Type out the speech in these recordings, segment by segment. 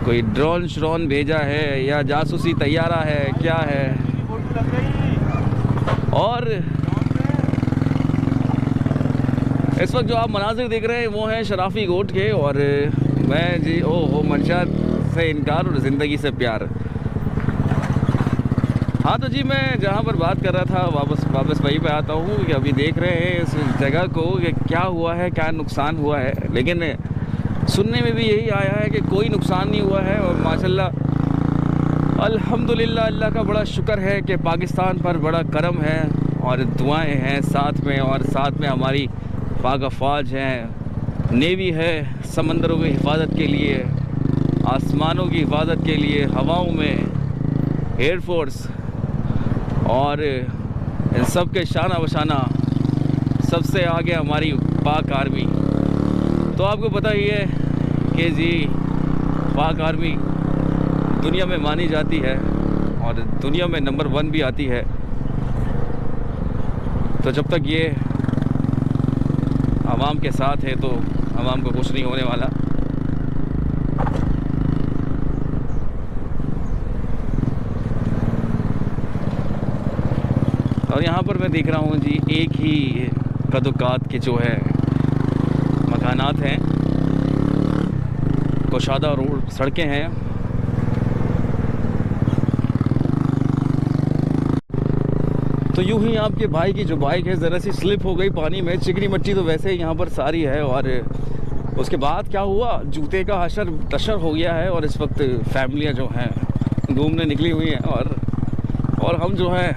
कोई drone Chiron भेजा है या जासूसी तैयारा है, क्या है। और इस वक्त जो आप मनाजिर देख रहे हैं वो हैं शराफी गोट के। और मैं जी ओहो मंशा से इनकार और ज़िंदगी से प्यार। हाँ तो जी मैं जहाँ पर बात कर रहा था वापस वहीं पे आता हूँ कि अभी देख रहे हैं इस जगह को कि क्या हुआ है, क्या नुकसान हुआ है। लेकिन सुनने में भी यही आया है कि कोई नुकसान नहीं हुआ है। और माशाल्लाह अल्हम्दुलिल्लाह, अल्लाह का बड़ा शुक्र है कि पाकिस्तान पर बड़ा करम है और दुआएं हैं साथ में। और साथ में हमारी पाक अफवाज हैं, नेवी है समंदरों की हिफाजत के लिए, आसमानों की हिफाजत के लिए, हवाओं में एयरफोर्स, और इन सब के शाना बशाना सबसे आगे हमारी पाक आर्मी। तो आपको पता ही है कि जी पाक आर्मी दुनिया में मानी जाती है और दुनिया में नंबर 1 भी आती है। तो जब तक ये आवाम के साथ है तो आवाम को कुछ नहीं होने वाला। और यहाँ पर मैं देख रहा हूँ जी एक ही कदोकात के जो है मकानात हैं, कुशादा रोड सड़कें हैं। तो यूं ही आपके भाई की जो बाइक है ज़रा सी स्लिप हो गई पानी में। चिकनी मट्टी तो वैसे ही यहाँ पर सारी है। और उसके बाद क्या हुआ, जूते का हशर तशर हो गया है। और इस वक्त फैमिलियाँ जो हैं घूमने निकली हुई हैं और हम जो है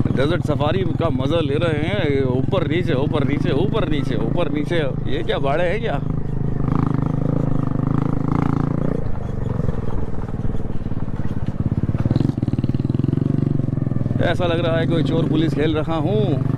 डेजर्ट सफारी का मज़ा ले रहे हैं। ऊपर नीचे ऊपर नीचे ऊपर नीचे ऊपर नीचे, ये क्या भाड़े हैं क्या। ऐसा लग रहा है कोई चोर पुलिस खेल रहा हूँ।